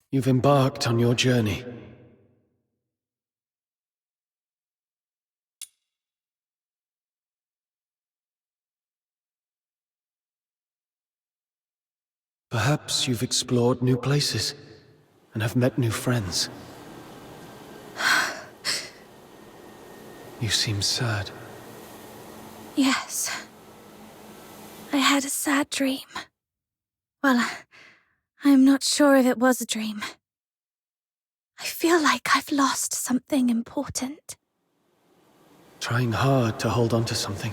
You've embarked on your journey. Perhaps you've explored new places and have met new friends. You seem sad. Yes. I had a sad dream. Well, I'm not sure if it was a dream. I feel like I've lost something important. Trying hard to hold on to something,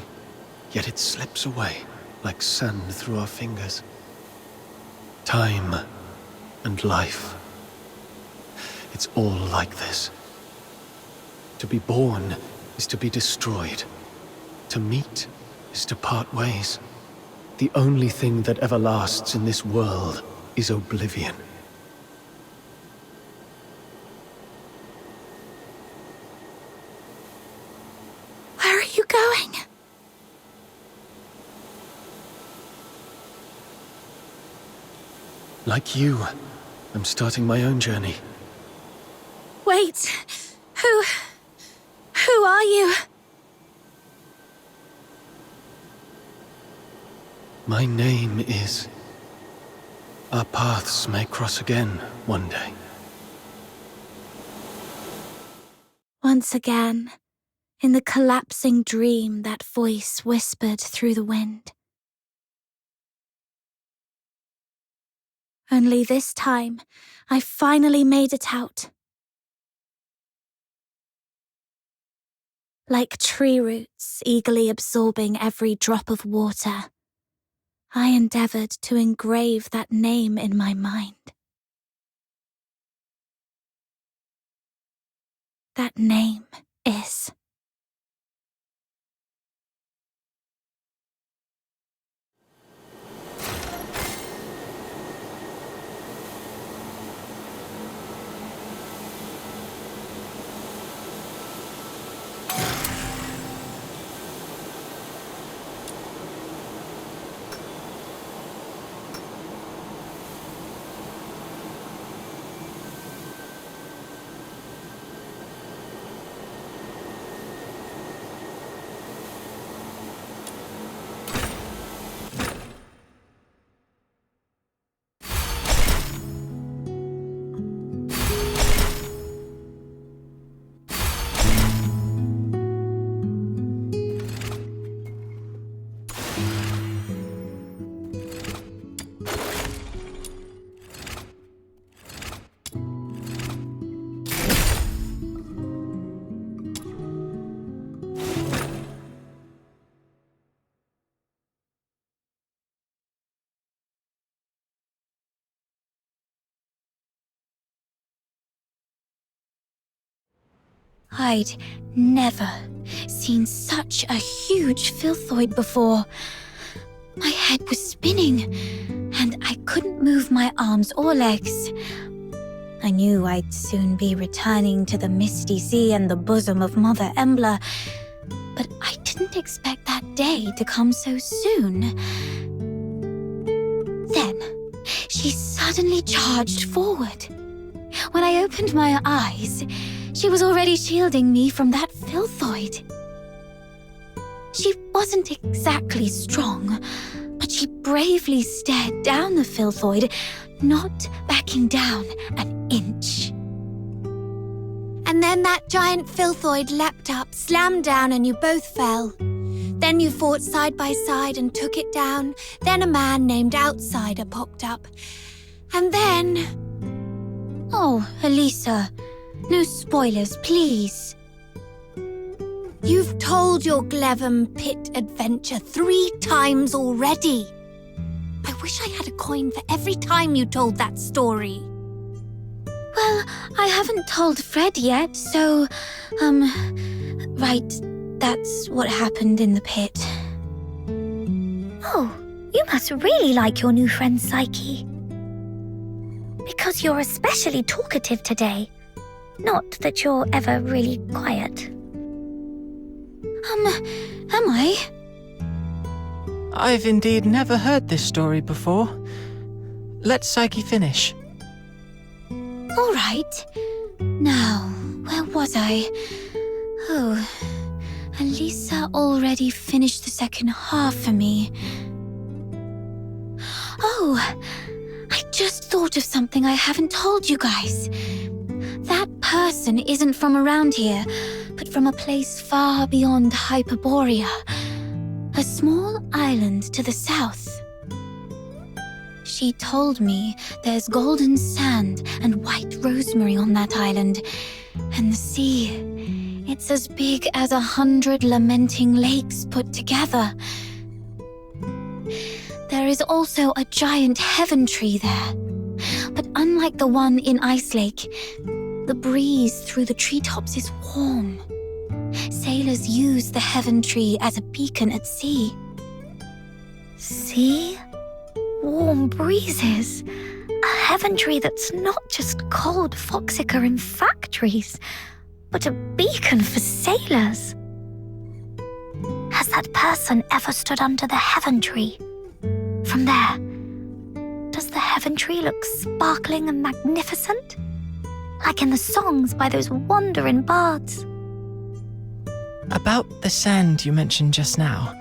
yet it slips away like sand through our fingers. Time and life. It's all like this. To be born is to be destroyed. To meet is to part ways. The only thing that ever lasts in this world is oblivion. Where are you going? Like you, I'm starting my own journey. Wait. Who are you? My name is... Our paths may cross again one day. Once again, in the collapsing dream, that voice whispered through the wind. Only this time, I finally made it out. Like tree roots eagerly absorbing every drop of water, I endeavored to engrave that name in my mind. That name is... I'd never seen such a huge filthoid before. My head was spinning, and I couldn't move my arms or legs. I knew I'd soon be returning to the misty sea and the bosom of Mother Embla, but I didn't expect that day to come so soon. Then, she suddenly charged forward. When I opened my eyes, she was already shielding me from that filthoid. She wasn't exactly strong, but she bravely stared down the filthoid, not backing down an inch. And then that giant filthoid leapt up, slammed down, and you both fell. Then you fought side by side and took it down. Then a man named Outsider popped up. And then... Oh, Elisa, no spoilers, please. You've told your Glevum pit adventure 3 times already. I wish I had a coin for every time you told that story. Well, I haven't told Fred yet, so, right, that's what happened in the pit. Oh, you must really like your new friend Psyche. Because you're especially talkative today. Not that you're ever really quiet. Am I? I've indeed never heard this story before. Let Psyche finish. All right. Now, where was I? Oh, Elisa already finished the second half for me. Oh, I just thought of something I haven't told you guys. That person isn't from around here, but from a place far beyond Hyperborea. A small island to the south. She told me there's golden sand and white rosemary on that island. And the sea, it's as big as 100 lamenting lakes put together. There is also a giant heaven tree there. But unlike the one in Ice Lake, the breeze through the treetops is warm. Sailors use the heaven tree as a beacon at sea. See? Warm breezes. A heaven tree that's not just cold foxica in factories, but a beacon for sailors. Has that person ever stood under the heaven tree? From there, does the heaven tree look sparkling and magnificent? Like in the songs by those wandering bards? About the sand you mentioned just now.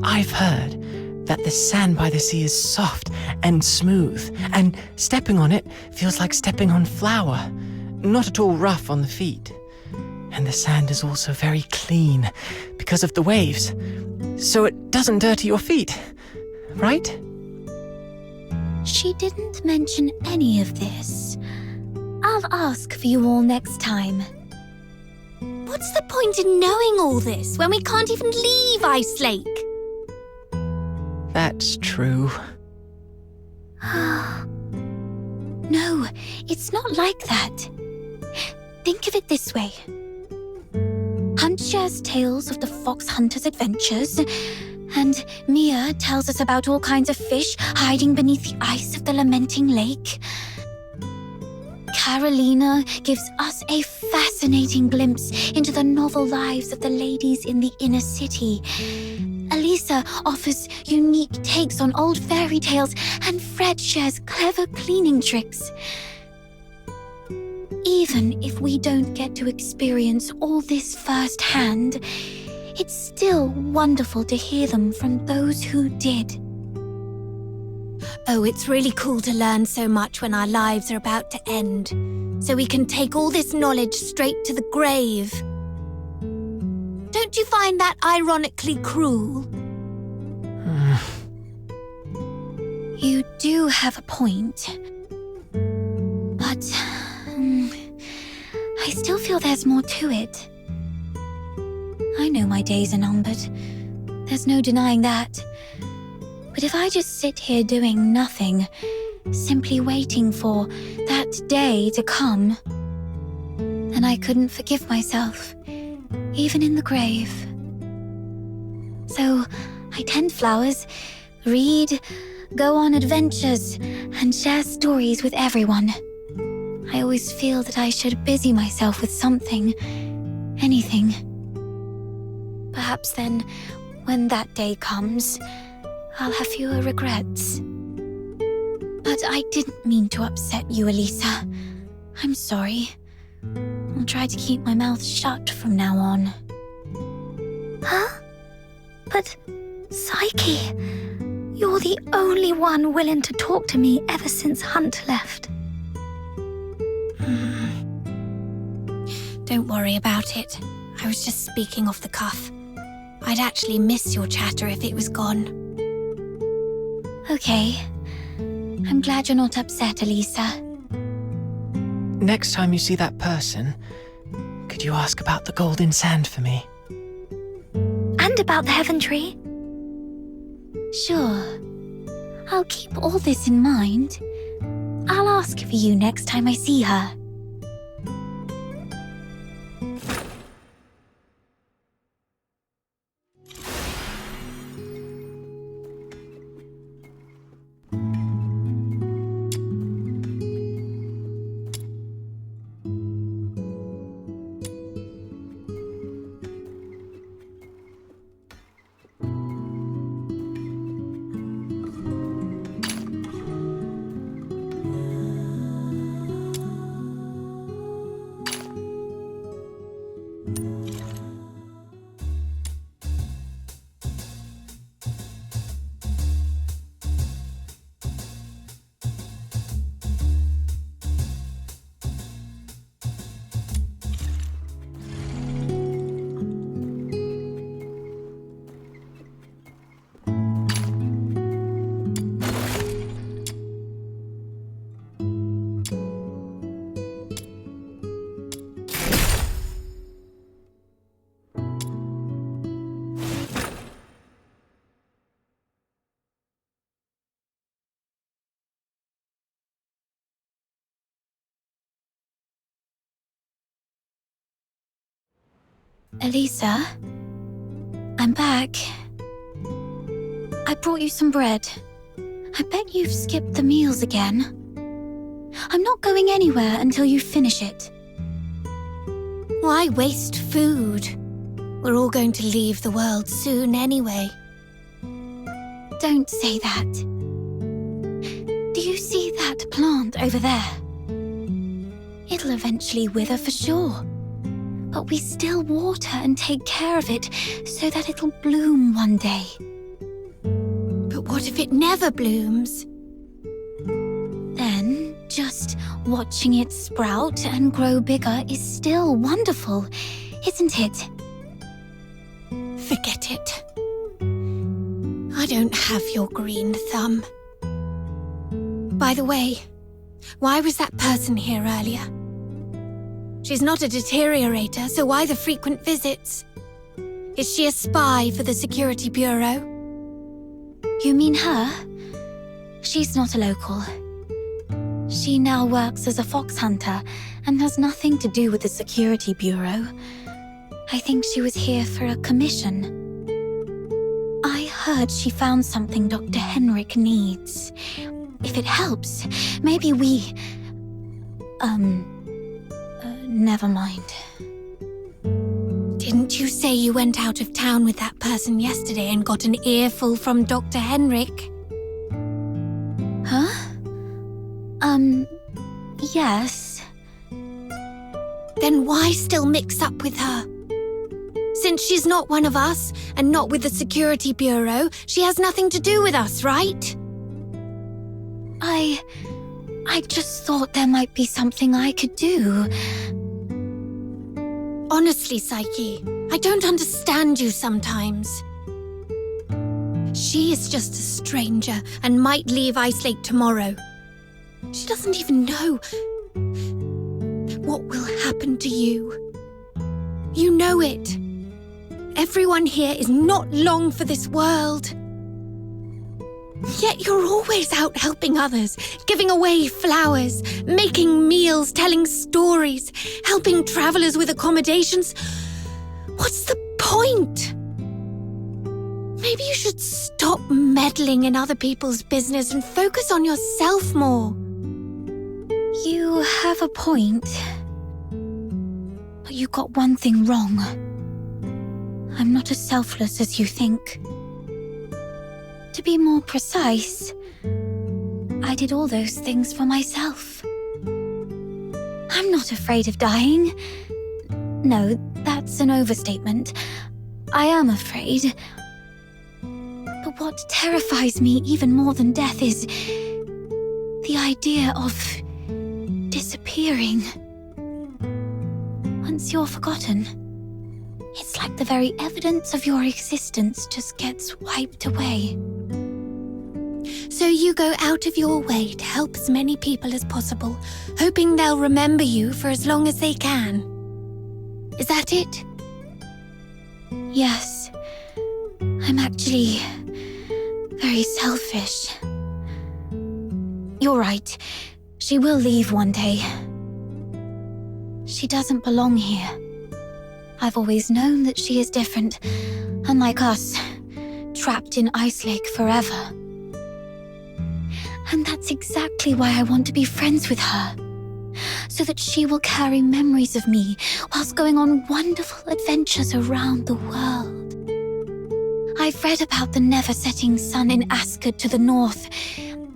I've heard that the sand by the sea is soft and smooth, and stepping on it feels like stepping on flour, not at all rough on the feet. And the sand is also very clean because of the waves, so it doesn't dirty your feet, right? She didn't mention any of this. I'll ask for you all next time. What's the point in knowing all this when we can't even leave Ice Lake? That's true. No, it's not like that. Think of it this way. Hunt shares tales of the fox hunter's adventures, and Mia tells us about all kinds of fish hiding beneath the ice of the lamenting lake. Carolina gives us a fascinating glimpse into the novel lives of the ladies in the inner city. Elisa offers unique takes on old fairy tales, and Fred shares clever cleaning tricks. Even if we don't get to experience all this firsthand, it's still wonderful to hear them from those who did. Oh, it's really cool to learn so much when our lives are about to end, so we can take all this knowledge straight to the grave. Don't you find that ironically cruel? You do have a point. But I still feel there's more to it. I know my days are numbered. There's no denying that. But if I just sit here doing nothing, simply waiting for that day to come, then I couldn't forgive myself, even in the grave. So I tend flowers, read, go on adventures, and share stories with everyone. I always feel that I should busy myself with something, anything. Perhaps then, when that day comes, I'll have fewer regrets. But I didn't mean to upset you, Elisa. I'm sorry. I'll try to keep my mouth shut from now on. Huh? But, Psyche, you're the only one willing to talk to me ever since Hunt left. Don't worry about it. I was just speaking off the cuff. I'd actually miss your chatter if it was gone. Okay. I'm glad you're not upset, Elisa. Next time you see that person, Could you ask about the golden sand for me? And about the heaven tree. Sure. I'll keep all this in mind. I'll ask for you next time I see her. Elisa, I'm back. I brought you some bread. I bet you've skipped the meals again. I'm not going anywhere until you finish it. Why waste food? We're all going to leave the world soon anyway. Don't say that. Do you see that plant over there? It'll eventually wither for sure. But we still water and take care of it so that it'll bloom one day. But what if it never blooms? Then, just watching it sprout and grow bigger is still wonderful, isn't it? Forget it. I don't have your green thumb. By the way, why was that person here earlier? She's not a deteriorator, so why the frequent visits? Is she a spy for the Security Bureau? You mean her? She's not a local. She now works as a fox hunter and has nothing to do with the Security Bureau. I think she was here for a commission. I heard she found something Dr. Henrik needs. If it helps, maybe we... never mind. Didn't you say you went out of town with that person yesterday and got an earful from Dr. Henrik? Huh? Yes. Then why still mix up with her? Since she's not one of us and not with the Security Bureau, she has nothing to do with us, right? I just thought there might be something I could do. Honestly, Psyche, I don't understand you sometimes. She is just a stranger and might leave Ice Lake tomorrow. She doesn't even know what will happen to you. You know it. Everyone here is not long for this world. Yet you're always out helping others, giving away flowers, making meals, telling stories, helping travelers with accommodations. What's the point? Maybe you should stop meddling in other people's business and focus on yourself more. You have a point. But you got one thing wrong. I'm not as selfless as you think. To be more precise, I did all those things for myself. I'm not afraid of dying. No, that's an overstatement. I am afraid. But what terrifies me even more than death is the idea of disappearing. Once you're forgotten, it's like the very evidence of your existence just gets wiped away. So you go out of your way to help as many people as possible, hoping they'll remember you for as long as they can. Is that it? Yes. I'm actually very selfish. You're right. She will leave one day. She doesn't belong here. I've always known that she is different, unlike us, trapped in Ice Lake forever. And that's exactly why I want to be friends with her, so that she will carry memories of me whilst going on wonderful adventures around the world. I've read about the never-setting sun in Asgard to the north,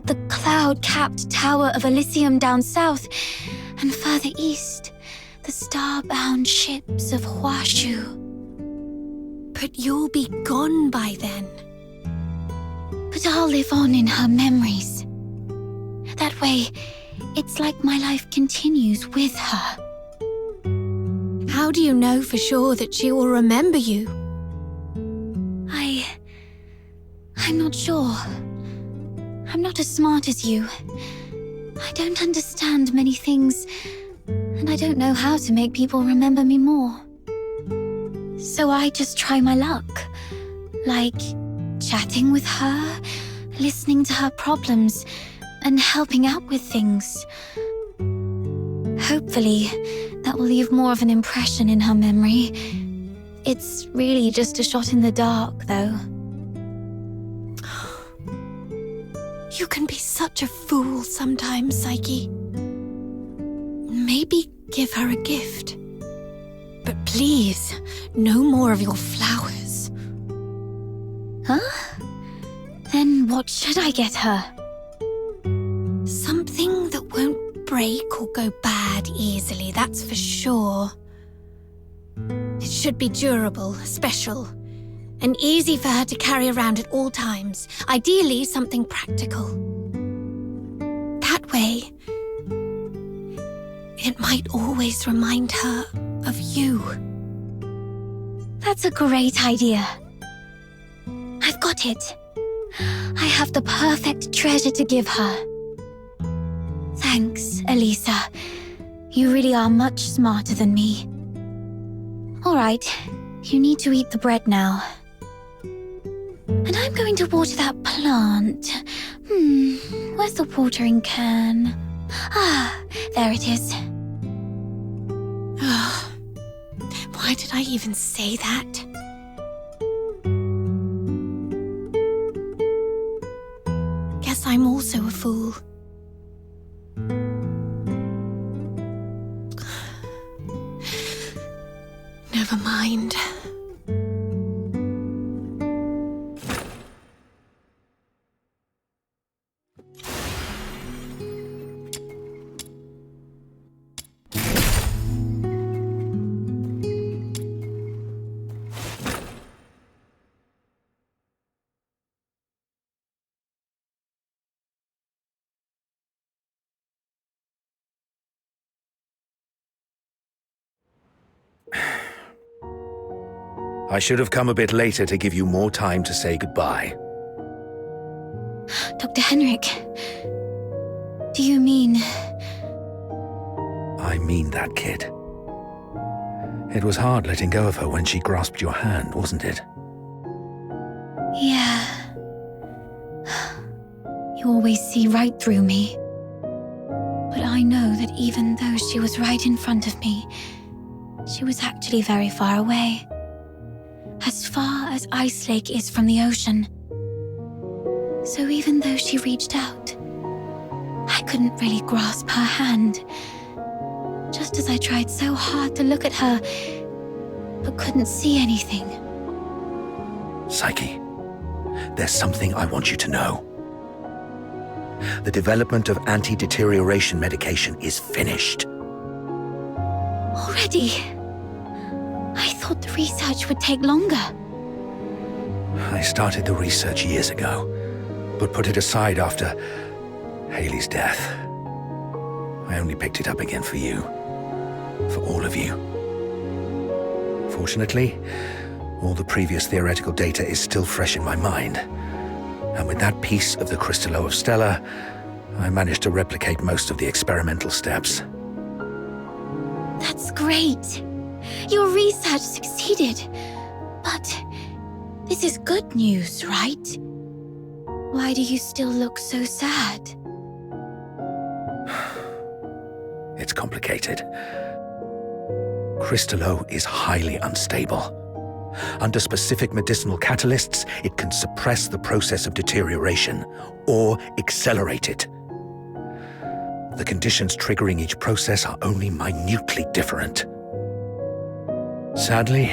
the cloud-capped tower of Elysium down south, and further east, the star-bound ships of Huashu. But you'll be gone by then. But I'll live on in her memories. That way, it's like my life continues with her. How do you know for sure that she will remember you? I'm not sure. I'm not as smart as you. I don't understand many things, and I don't know how to make people remember me more. So I just try my luck. Like chatting with her, listening to her problems, and helping out with things. Hopefully, that will leave more of an impression in her memory. It's really just a shot in the dark, though. You can be such a fool sometimes, Psyche. Maybe give her a gift. But please, no more of your flowers. Huh? Then what should I get her? Something that won't break or go bad easily, that's for sure. It should be durable, special, and easy for her to carry around at all times. Ideally, something practical. That way, it might always remind her of you. That's a great idea. I've got it. I have the perfect treasure to give her. Thanks, Elisa. You really are much smarter than me. All right, you need to eat the bread now. And I'm going to water that plant. Where's the watering can? Ah, there it is. Why did I even say that? Guess I'm also a fool. Never mind. I should have come a bit later to give you more time to say goodbye. Dr. Henrik, do you mean... I mean that, kid. It was hard letting go of her when she grasped your hand, wasn't it? Yeah. You always see right through me. But I know that even though she was right in front of me, she was actually very far away. As far as Ice Lake is from the ocean. So even though she reached out, I couldn't really grasp her hand. Just as I tried so hard to look at her, but couldn't see anything. Psyche, there's something I want you to know. The development of anti-deterioration medication is finished. Already? I thought the research would take longer. I started the research years ago, but put it aside after Haley's death. I only picked it up again for you. For all of you. Fortunately, all the previous theoretical data is still fresh in my mind. And with that piece of the Crystallo of Stella, I managed to replicate most of the experimental steps. That's great. Your research succeeded. But this is good news, right? Why do you still look so sad? It's complicated. Crystallo is highly unstable. Under specific medicinal catalysts, it can suppress the process of deterioration or accelerate it. The conditions triggering each process are only minutely different. Sadly,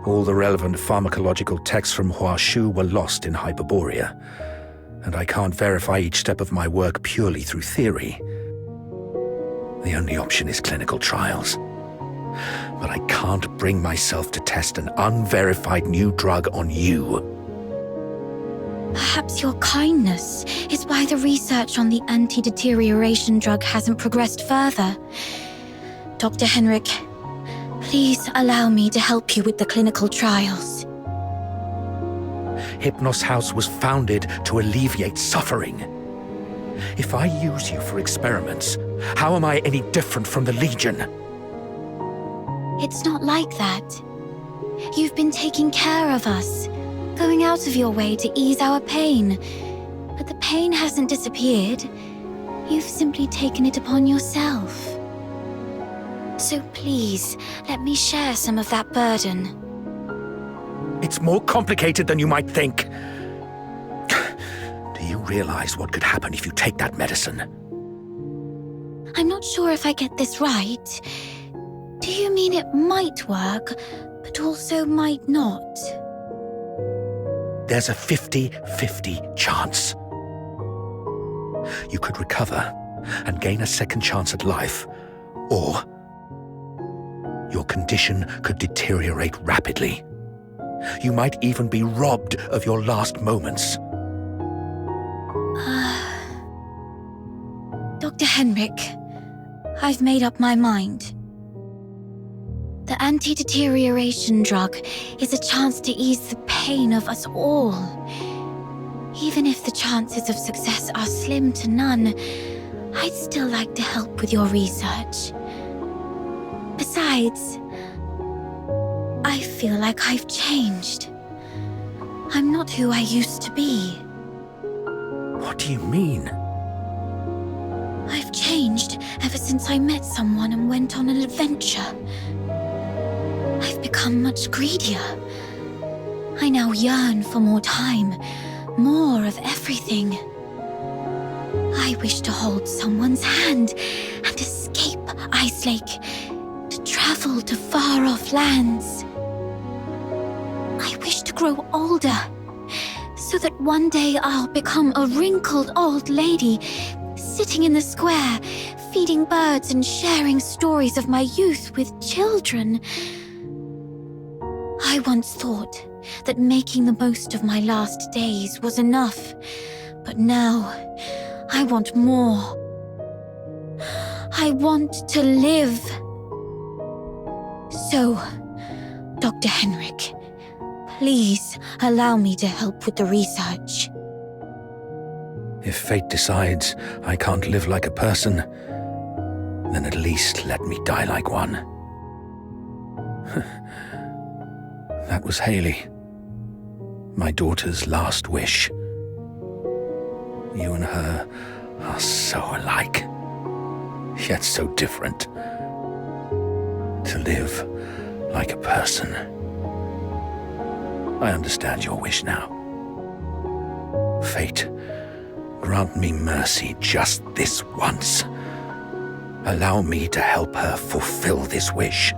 all the relevant pharmacological texts from Huashu were lost in Hyperborea, and I can't verify each step of my work purely through theory. The only option is clinical trials. But I can't bring myself to test an unverified new drug on you. Perhaps your kindness is why the research on the anti-deterioration drug hasn't progressed further. Dr. Henrik, please allow me to help you with the clinical trials. Hypnos House was founded to alleviate suffering. If I use you for experiments, how am I any different from the Legion? It's not like that. You've been taking care of us, going out of your way to ease our pain. But the pain hasn't disappeared. You've simply taken it upon yourself. So please, let me share some of that burden. It's more complicated than you might think. Do you realize what could happen if you take that medicine? I'm not sure if I get this right. Do you mean it might work, but also might not? There's a 50-50 chance. You could recover and gain a second chance at life, or your condition could deteriorate rapidly. You might even be robbed of your last moments. Dr. Henrik, I've made up my mind. The anti-deterioration drug is a chance to ease the pain of us all. Even if the chances of success are slim to none, I'd still like to help with your research. Besides, I feel like I've changed. I'm not who I used to be. What do you mean? I've changed ever since I met someone and went on an adventure. I've become much greedier. I now yearn for more time, more of everything. I wish to hold someone's hand and escape Ice Lake, to travel to far-off lands. I wish to grow older, so that one day I'll become a wrinkled old lady, sitting in the square, feeding birds and sharing stories of my youth with children. I once thought that making the most of my last days was enough, but now I want more. I want to live. So, Dr. Henrik, please allow me to help with the research. If fate decides I can't live like a person, then at least let me die like one. That was Haley, my daughter's last wish. You and her are so alike, yet so different. To live like a person. I understand your wish now. Fate, grant me mercy just this once. Allow me to help her fulfill this wish.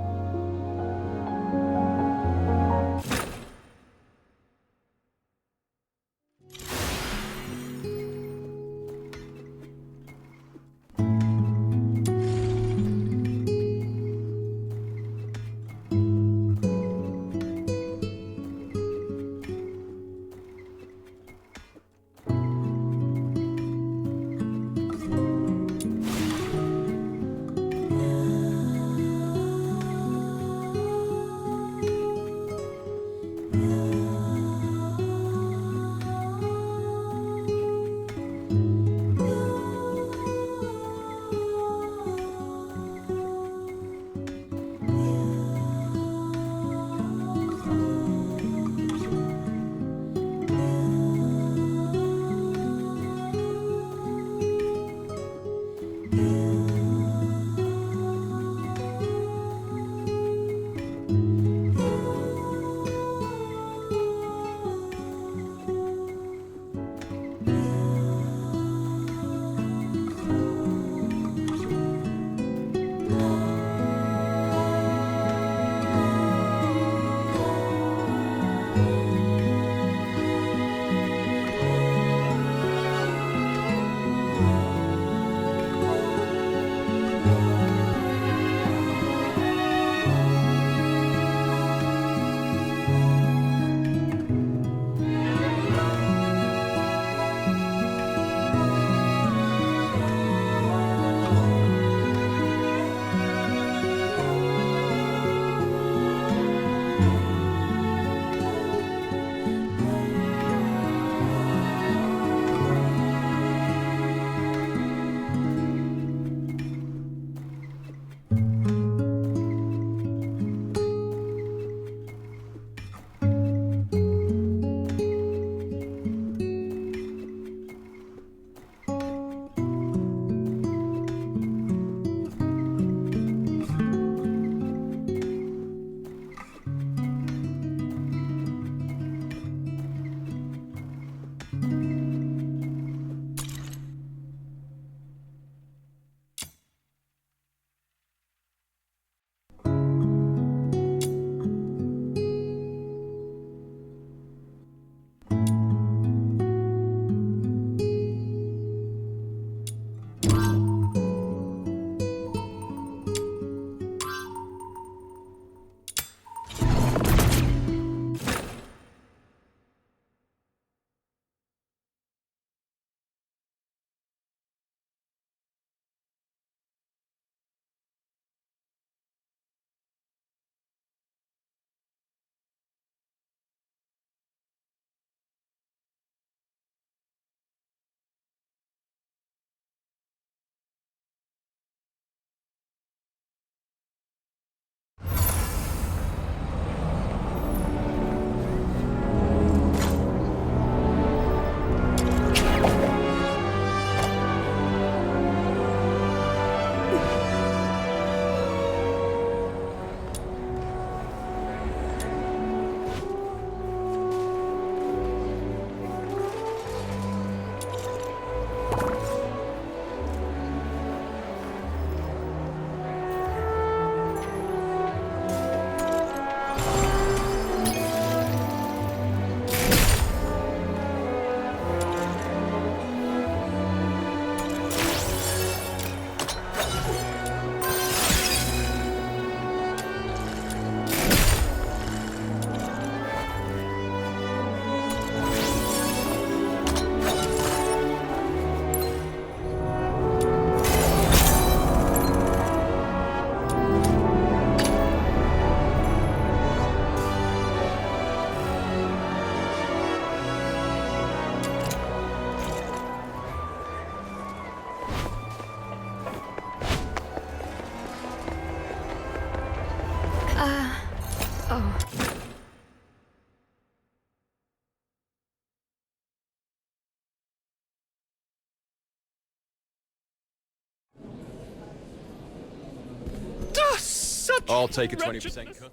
I'll take a 20% cut.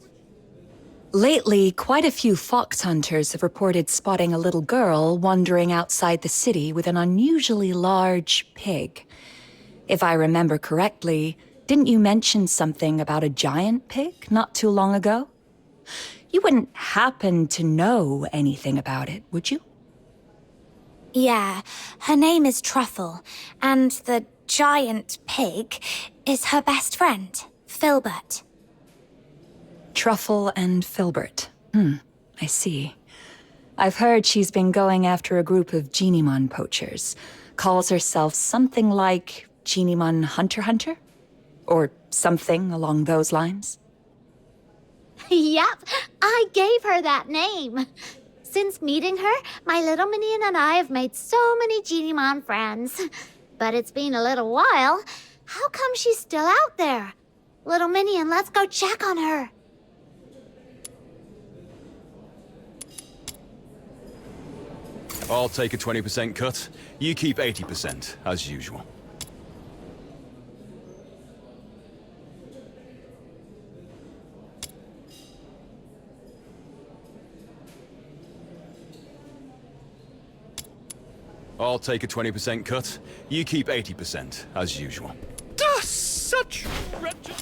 Lately, quite a few fox hunters have reported spotting a little girl wandering outside the city with an unusually large pig. If I remember correctly, didn't you mention something about a giant pig not too long ago? You wouldn't happen to know anything about it, would you? Yeah, her name is Truffle, and the giant pig is her best friend, Filbert. Truffle and Filbert. I see. I've heard she's been going after a group of Genimon poachers. Calls herself something like Genimon Hunter? Or something along those lines? Yep, I gave her that name. Since meeting her, my little minion and I have made so many Genimon friends. But it's been a little while. How come she's still out there? Little minion, let's go check on her. I'll take a 20% cut. You keep 80%, as usual. I'll take a 20% cut. You keep 80%, as usual. Such wretched...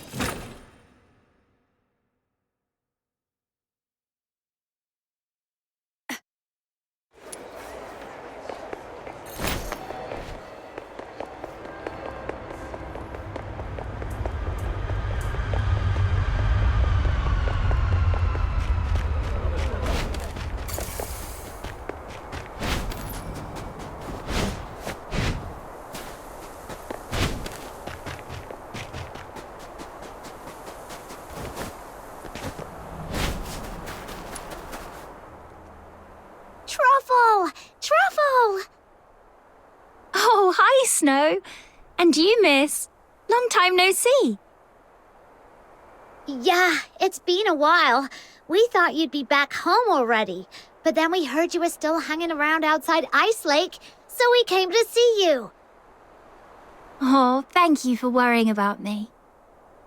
Truffle! Oh, hi, Snow. And you, miss. Long time no see. Yeah, it's been a while. We thought you'd be back home already, but then we heard you were still hanging around outside Ice Lake, so we came to see you. Oh, thank you for worrying about me.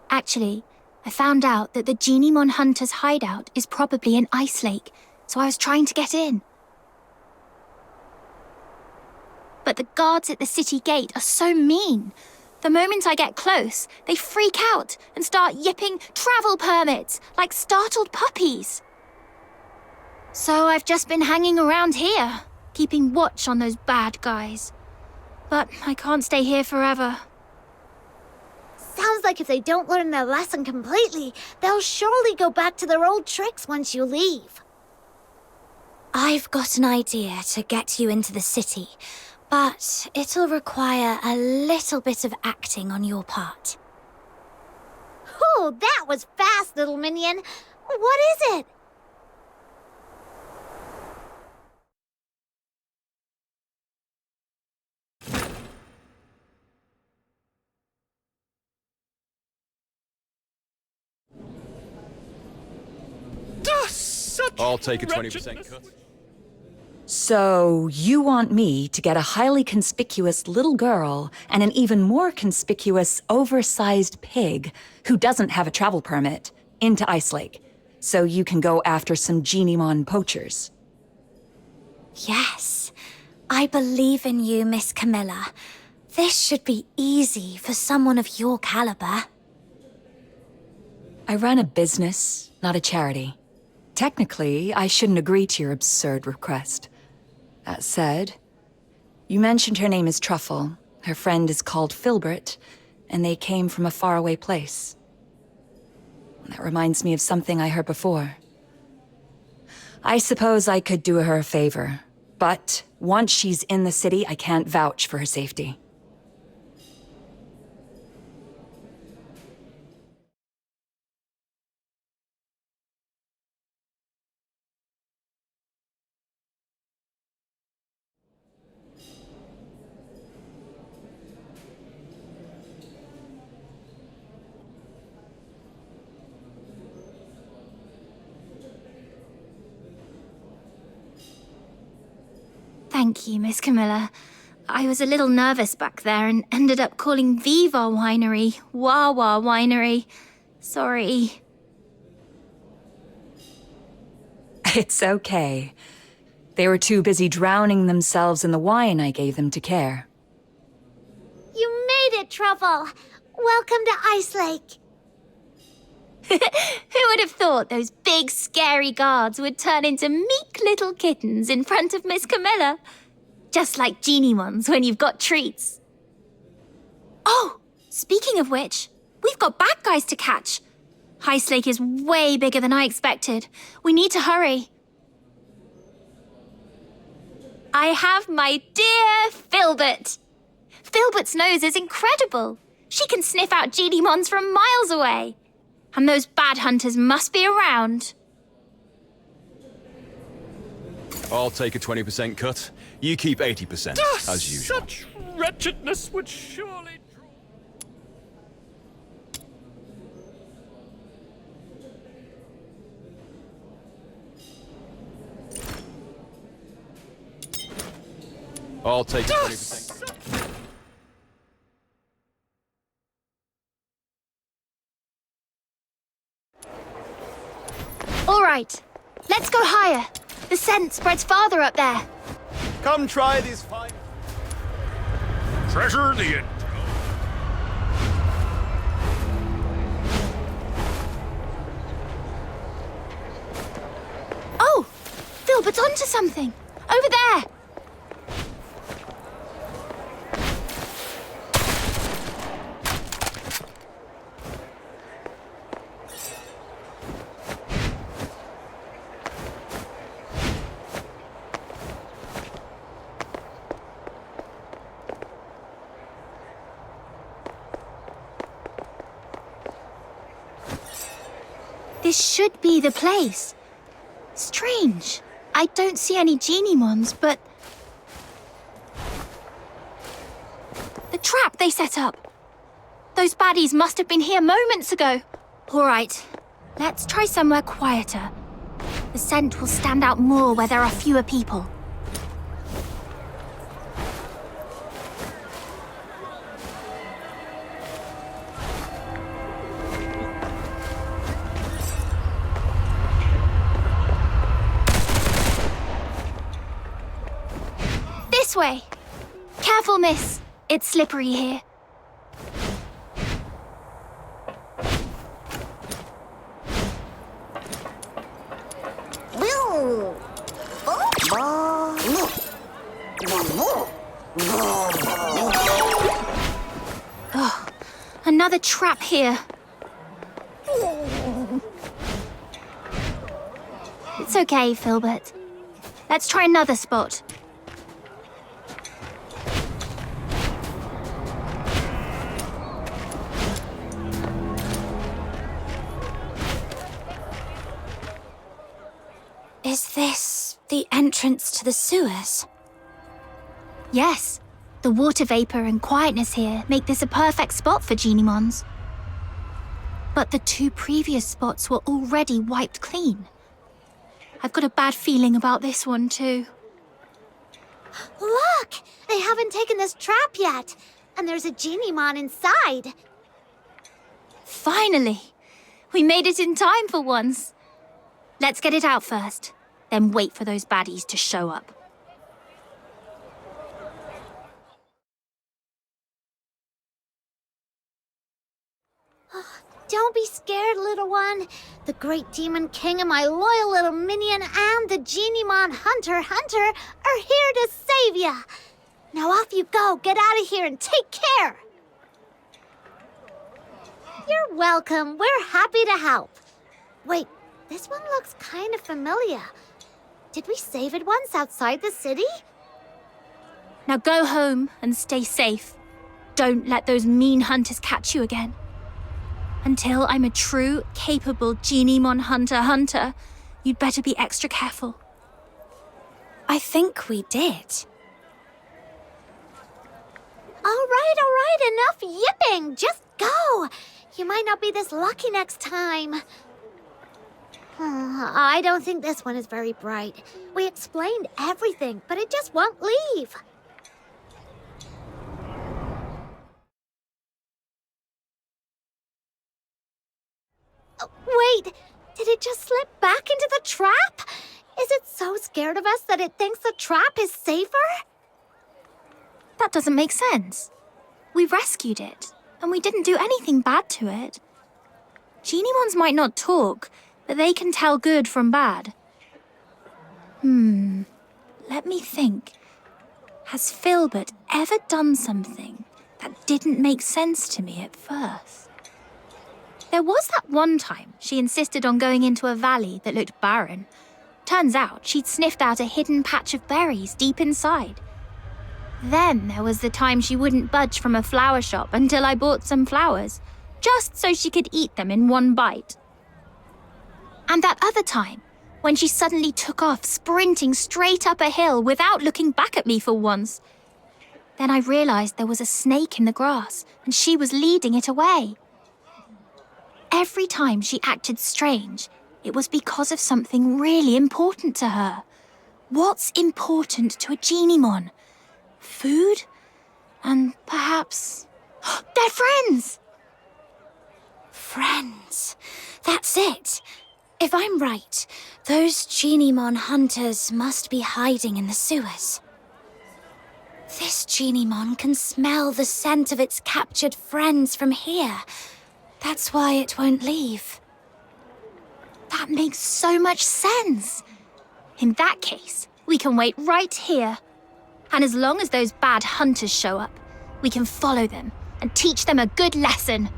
Actually, I found out that the Genimon Hunter's hideout is probably in Ice Lake, so I was trying to get in. But the guards at the city gate are so mean. The moment I get close, they freak out and start yipping travel permits like startled puppies. So I've just been hanging around here, keeping watch on those bad guys. But I can't stay here forever. Sounds like if they don't learn their lesson completely, they'll surely go back to their old tricks once you leave. I've got an idea to get you into the city, but it'll require a little bit of acting on your part. Oh, that was fast, little minion. What is it? I'll take a 20% cut. So, you want me to get a highly conspicuous little girl and an even more conspicuous, oversized pig who doesn't have a travel permit into Ice Lake, so you can go after some Genimon poachers? Yes, I believe in you, Miss Camilla. This should be easy for someone of your caliber. I run a business, not a charity. Technically, I shouldn't agree to your absurd request. That said, you mentioned her name is Truffle, her friend is called Filbert, and they came from a faraway place. That reminds me of something I heard before. I suppose I could do her a favor, but once she's in the city, I can't vouch for her safety. Thank you, Miss Camilla. I was a little nervous back there and ended up calling Viva Winery Wawa Winery. Sorry. It's okay. They were too busy drowning themselves in the wine I gave them to care. You made it, Truffle! Welcome to Ice Lake! Who would have thought those big, scary guards would turn into meek little kittens in front of Miss Camilla? Just like genie ones when you've got treats. Oh, speaking of which, we've got bad guys to catch. Ice Lake is way bigger than I expected. We need to hurry. I have my dear Filbert. Filbert's nose is incredible. She can sniff out genie mons from miles away. And those bad hunters must be around. I'll take a 20% cut. You keep 80%, as usual. Such wretchedness would surely draw... I'll take a 20% cut. All right, let's go higher. The scent spreads farther up there. Come try these fine... Treasure the intel. Oh, Filbert's onto something. Over there. This should be the place. Strange. I don't see any genie mons, but... the trap they set up. Those baddies must have been here moments ago. All right, let's try somewhere quieter. The scent will stand out more where there are fewer people. This way. Careful, miss. It's slippery here. Oh, another trap here. It's okay, Filbert. Let's try another spot. Is this the entrance to the sewers? Yes. The water vapor and quietness here make this a perfect spot for genie mons. But the two previous spots were already wiped clean. I've got a bad feeling about this one too. Look! They haven't taken this trap yet. And there's a genie mon inside. Finally! We made it in time for once. Let's get it out first, then wait for those baddies to show up. Don't be scared, little one. The great demon king and my loyal little minion and the genie mon hunter are here to save ya. Now off you go. Get out of here and take care. You're welcome. We're happy to help. Wait, this one looks kind of familiar. Did we save it once outside the city? Now go home and stay safe. Don't let those mean hunters catch you again. Until I'm a true, capable genie mon hunter, you'd better be extra careful. I think we did. All right, enough yipping. Just go. You might not be this lucky next time. I don't think this one is very bright. We explained everything, but it just won't leave. Wait, did it just slip back into the trap? Is it so scared of us that it thinks the trap is safer? That doesn't make sense. We rescued it, and we didn't do anything bad to it. Geniemons might not talk, but they can tell good from bad. Let me think. Has Filbert ever done something that didn't make sense to me at first? There was that one time she insisted on going into a valley that looked barren. Turns out she'd sniffed out a hidden patch of berries deep inside. Then there was the time she wouldn't budge from a flower shop until I bought some flowers, just so she could eat them in one bite. And that other time, when she suddenly took off sprinting straight up a hill without looking back at me for once. Then I realized there was a snake in the grass and she was leading it away. Every time she acted strange, it was because of something really important to her. What's important to a geniemon? Food? And perhaps... They're friends! Friends. That's it. If I'm right, those geniemon hunters must be hiding in the sewers. This geniemon can smell the scent of its captured friends from here. That's why it won't leave. That makes so much sense. In that case, we can wait right here. And as long as those bad hunters show up, we can follow them and teach them a good lesson.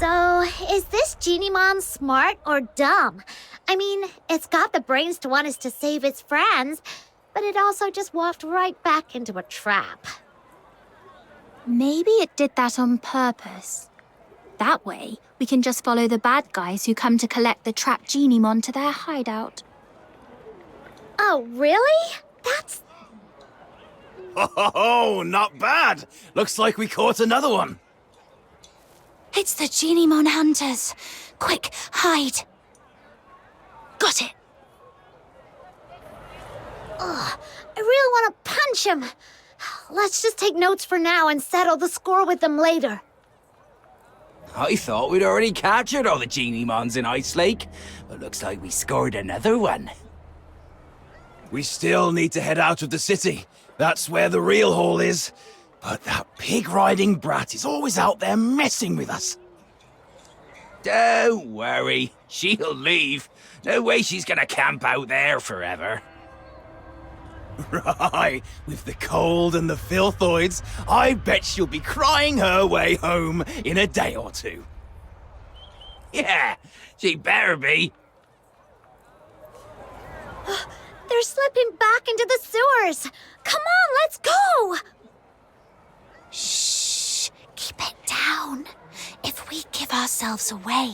So, is this Geniemon smart or dumb? I mean, it's got the brains to want us to save its friends, but it also just walked right back into a trap. Maybe it did that on purpose. That way, we can just follow the bad guys who come to collect the trapped Geniemon to their hideout. Oh, really? That's... Oh, not bad. Looks like we caught another one. It's the geniemon hunters. Quick, hide. Got it. Ugh, I really want to punch him. Let's just take notes for now and settle the score with them later. I thought we'd already captured all the Geniemons in Ice Lake, but looks like we scored another one. We still need to head out of the city. That's where the real haul is. But that pig-riding brat is always out there messing with us. Don't worry, she'll leave. No way she's gonna camp out there forever. Right, with the cold and the filthoids, I bet she'll be crying her way home in a day or two. Yeah, she better be. They're slipping back into the sewers. Come on, let's go! Shh, keep it down. If we give ourselves away,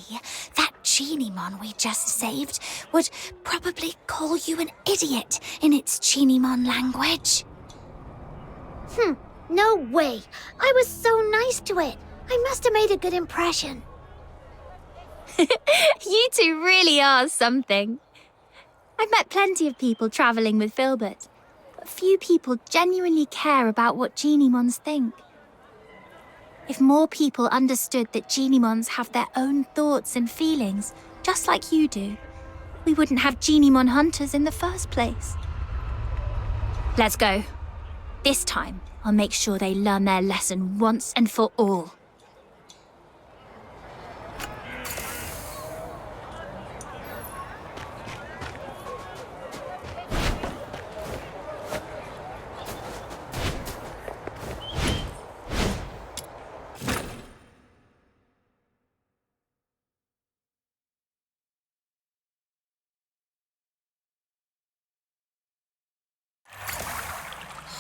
that geniemon we just saved would probably call you an idiot in its geniemon language. No way. I was so nice to it. I must have made a good impression. You two really are something. I've met plenty of people traveling with Filbert, but few people genuinely care about what geniemons think. If more people understood that geniemons have their own thoughts and feelings, just like you do, we wouldn't have geniemon hunters in the first place. Let's go. This time, I'll make sure they learn their lesson once and for all.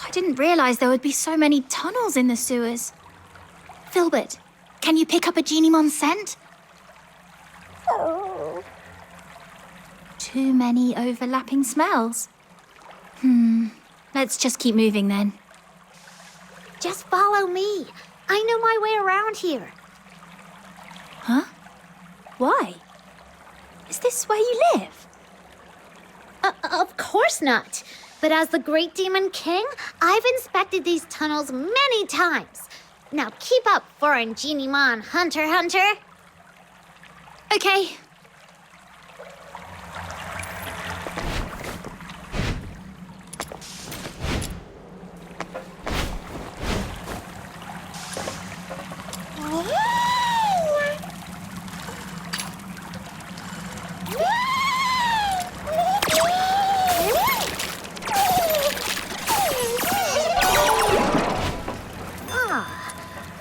I didn't realize there would be so many tunnels in the sewers. Filbert, can you pick up a geniemon scent? Too many overlapping smells. Let's just keep moving then. Just follow me. I know my way around here. Huh? Why? Is this where you live? Of course not. But as the Great Demon King, I've inspected these tunnels many times. Now keep up, foreign Geniemon hunter. Okay.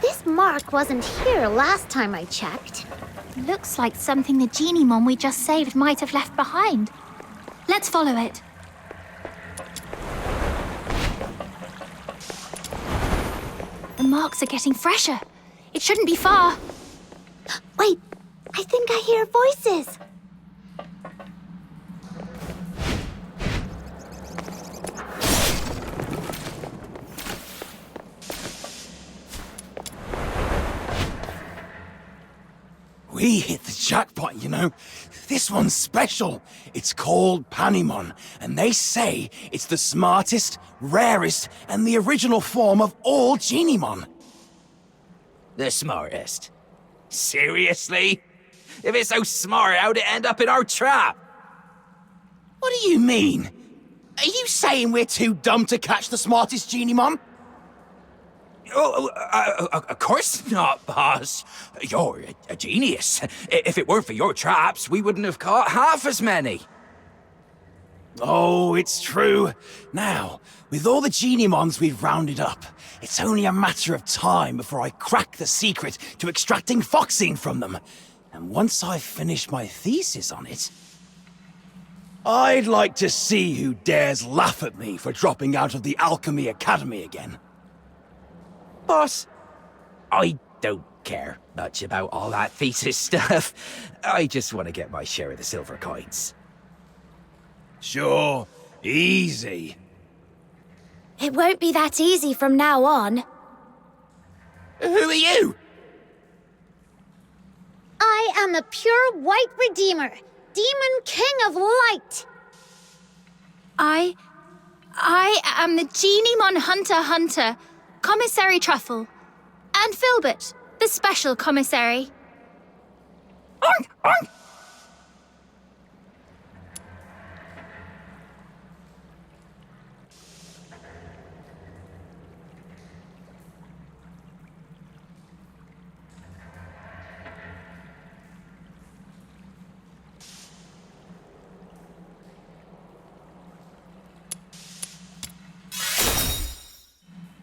This mark wasn't here last time I checked. Looks like something the genie mon we just saved might have left behind. Let's follow it. The marks are getting fresher. It shouldn't be far. Wait, I think I hear voices. We hit the jackpot, you know. This one's special. It's called Panemon, and they say it's the smartest, rarest, and the original form of all Genimon. The smartest? Seriously? If it's so smart, how'd it end up in our trap? What do you mean? Are you saying we're too dumb to catch the smartest Genimon? Of course not, boss. You're a genius. If it weren't for your traps, we wouldn't have caught half as many. Oh, it's true. Now, with all the Genimons we've rounded up, it's only a matter of time before I crack the secret to extracting Foxine from them. And once I've finished my thesis on it, I'd like to see who dares laugh at me for dropping out of the Alchemy Academy again. Boss, I don't care much about all that thesis stuff. I just want to get my share of the silver coins. Sure, easy. It won't be that easy from now on. Who are you? I am the pure white redeemer, Demon King of Light. I am the Genimon Hunter, Commissary Truffle, and Filbert, the special commissary. Oink, oink.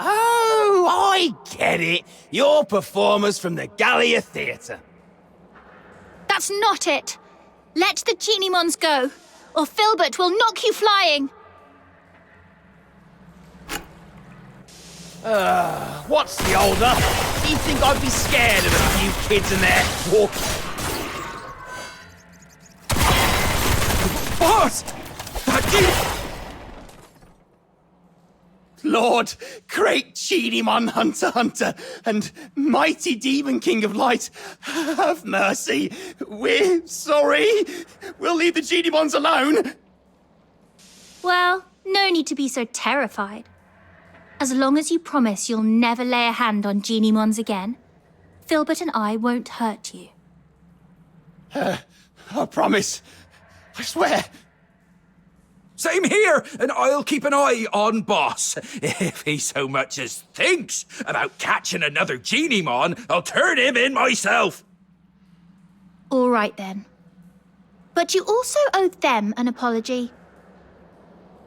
Oh, I get it. You're performers from the Gallia Theatre. That's not it. Let the Genimons go, or Filbert will knock you flying. What's the older? Do you think I'd be scared of a few kids in there walking? Boss! Lord, great Genimon Hunter, and mighty Demon King of Light, have mercy. We're sorry. We'll leave the Genimons alone. Well, no need to be so terrified. As long as you promise you'll never lay a hand on Genimons again, Filbert and I won't hurt you. I promise. I swear. Same here, and I'll keep an eye on Boss. If he so much as thinks about catching another Genimon, I'll turn him in myself. All right then. But you also owe them an apology.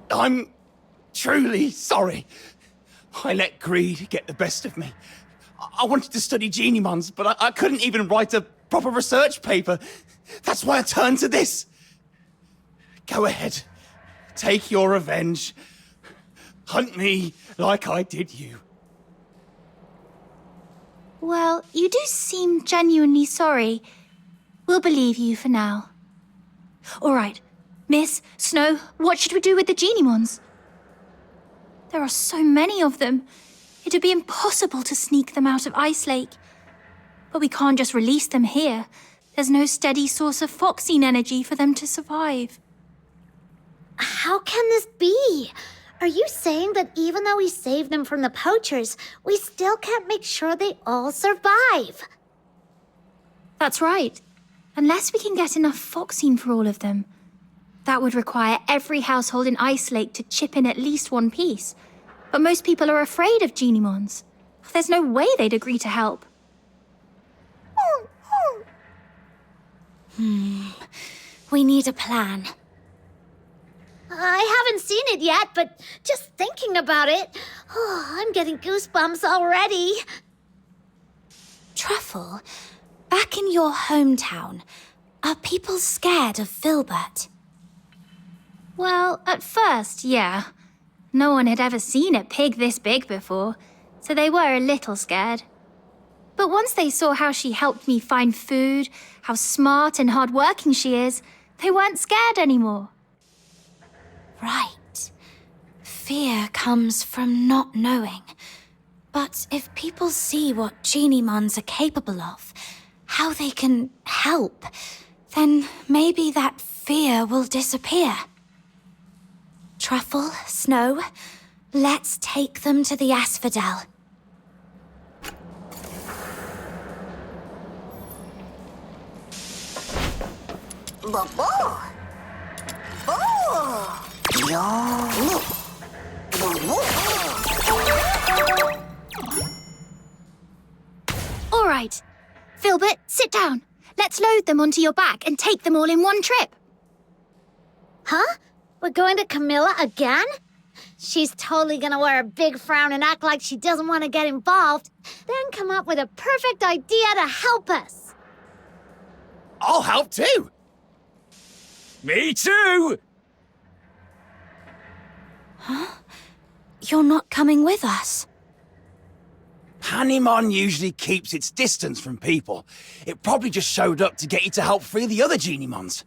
I'm truly sorry. I let greed get the best of me. I wanted to study Genimons, but I couldn't even write a proper research paper. That's why I turned to this. Go ahead. Take your revenge. Hunt me like I did you. Well, you do seem genuinely sorry. We'll believe you for now. All right, Miss, Snow, what should we do with the Genimons? There are so many of them. It would be impossible to sneak them out of Ice Lake. But we can't just release them here. There's no steady source of Foxine energy for them to survive. How can this be? Are you saying that even though we saved them from the poachers, we still can't make sure they all survive? That's right. Unless we can get enough foxine for all of them. That would require every household in Ice Lake to chip in at least one piece. But most people are afraid of Genimons. There's no way they'd agree to help. We need a plan. I haven't seen it yet, but just thinking about it, I'm getting goosebumps already. Truffle, back in your hometown, are people scared of Filbert? Well, at first, yeah. No one had ever seen a pig this big before, so they were a little scared. But once they saw how she helped me find food, how smart and hardworking she is, they weren't scared anymore. Right. Fear comes from not knowing. But if people see what Genimons are capable of, how they can help, then maybe that fear will disappear. Truffle, Snow, let's take them to the Asphodel. All right. Filbert, sit down. Let's load them onto your back and take them all in one trip. Huh? We're going to Camilla again? She's totally gonna wear a big frown and act like she doesn't want to get involved, then come up with a perfect idea to help us. I'll help too! Me too! You're not coming with us. Panemon usually keeps its distance from people. It probably just showed up to get you to help free the other Genimons.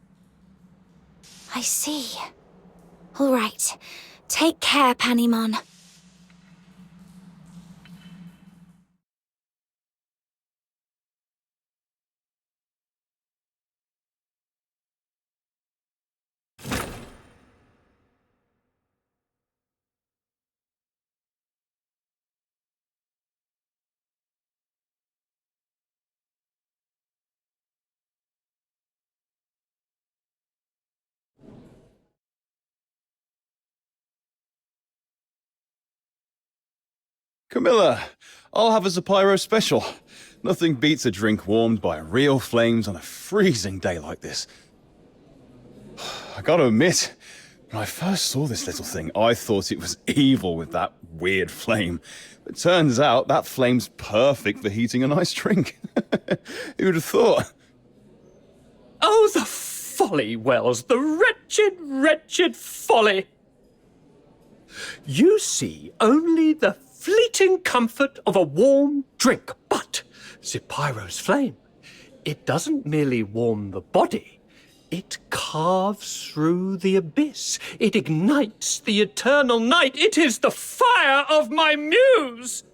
I see. All right. Take care, Panemon. Camilla, I'll have a Zapyro special. Nothing beats a drink warmed by real flames on a freezing day like this. I gotta admit, when I first saw this little thing, I thought it was evil with that weird flame. But turns out that flame's perfect for heating a nice drink. Who'd have thought? Oh, the folly, Wells, the wretched, wretched folly. You see only the fleeting comfort of a warm drink, but Zapyro's flame, it doesn't merely warm the body, it carves through the abyss, it ignites the eternal night, it is the fire of my muse!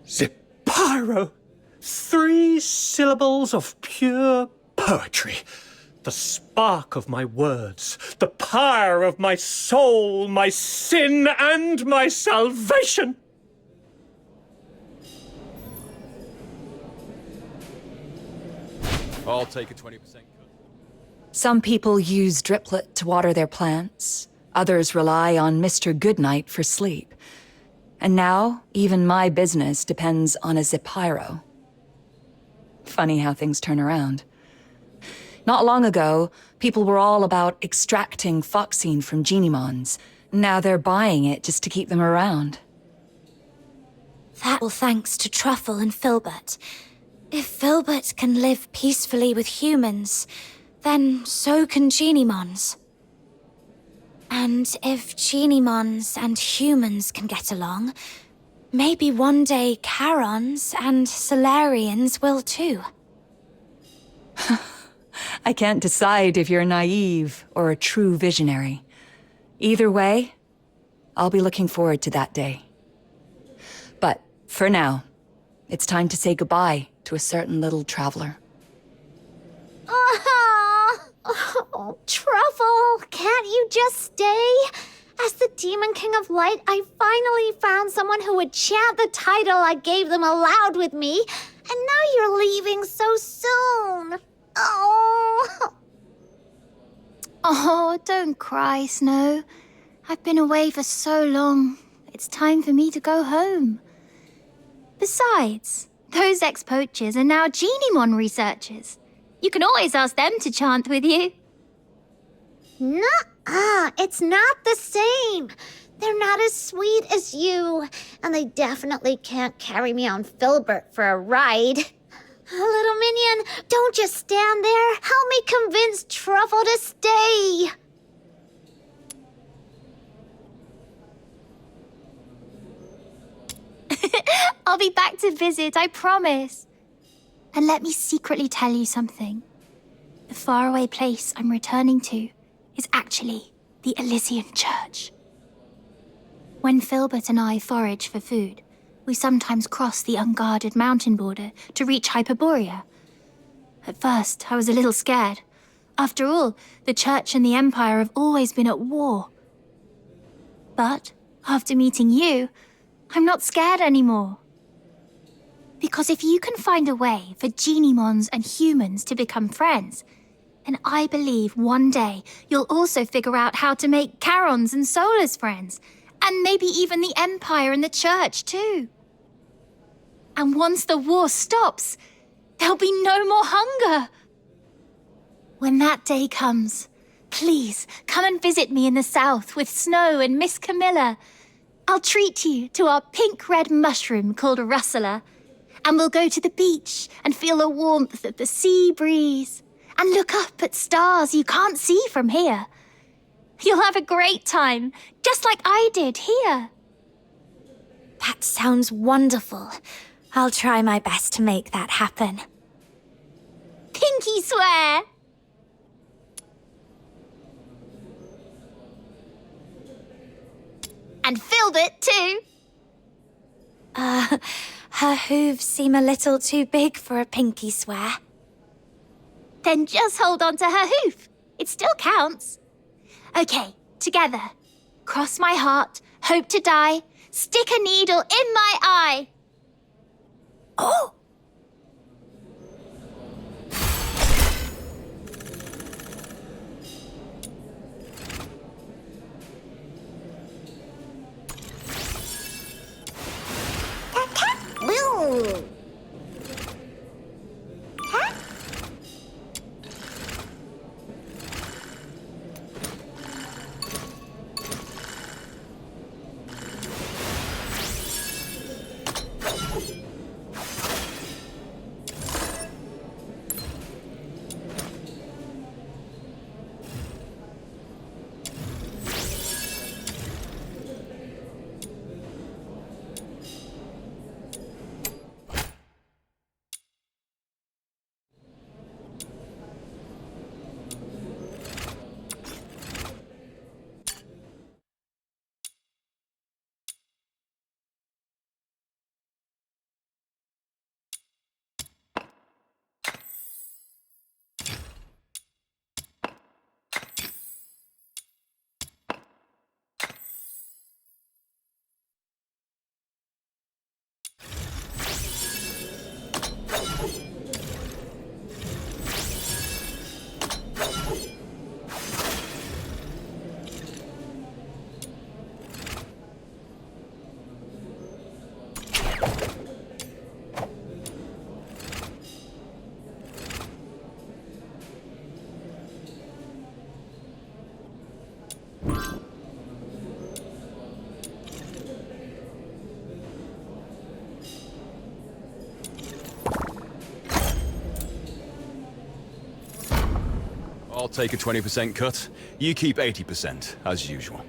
Zapyro, 3 syllables of pure poetry. The spark of my words, the pyre of my soul, my sin and my salvation. I'll take a 20% cut. Some people use Driplet to water their plants. Others rely on Mr. Goodnight for sleep. And now, even my business depends on a Zapyro. Funny how things turn around. Not long ago, people were all about extracting foxine from Genimons. Now they're buying it just to keep them around. That all thanks to Truffle and Filbert. If Filbert can live peacefully with humans, then so can Genimons. And if Genimons and humans can get along, maybe one day Charons and Solarians will too. I can't decide if you're naive or a true visionary. Either way, I'll be looking forward to that day. But for now, it's time to say goodbye to a certain little traveler. Oh, Truffle, can't you just stay? As the Demon King of Light, I finally found someone who would chant the title I gave them aloud with me, and now you're leaving so soon. Oh! Oh, don't cry, Snow. I've been away for so long. It's time for me to go home. Besides, those ex-poachers are now Genimon researchers. You can always ask them to chant with you. Nuh-uh, it's not the same. They're not as sweet as you, and they definitely can't carry me on Filbert for a ride. Little minion, don't just stand there. Help me convince Truffle to stay. I'll be back to visit, I promise. And let me secretly tell you something. The faraway place I'm returning to is actually the Elysian Church. When Filbert and I forage for food, we sometimes cross the unguarded mountain border to reach Hyperborea. At first, I was a little scared. After all, the Church and the Empire have always been at war. But after meeting you, I'm not scared anymore. Because if you can find a way for Genimons and humans to become friends, then I believe one day you'll also figure out how to make Charons and Solas friends, and maybe even the Empire and the Church too. And once the war stops, there'll be no more hunger. When that day comes, please come and visit me in the south with Snow and Miss Camilla. I'll treat you to our pink-red mushroom called Russula, and we'll go to the beach and feel the warmth of the sea breeze and look up at stars you can't see from here. You'll have a great time, just like I did here. That sounds wonderful. I'll try my best to make that happen. Pinky swear! And Filbert too. Her hooves seem a little too big for a pinky swear. Then just hold on to her hoof. It still counts. Okay, together. Cross my heart, hope to die, stick a needle in my eye. Oh! Woo! I'll take a 20% cut. You keep 80%, as usual.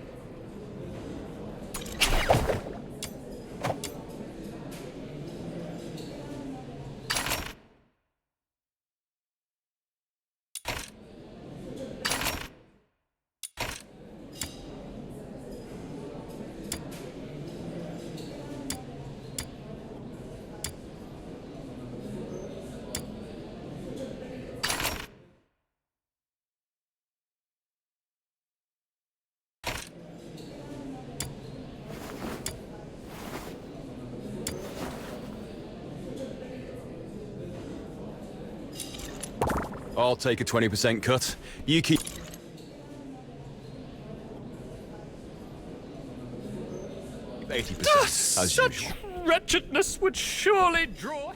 I'll take a 20% cut. You keep... Such wretchedness would surely draw...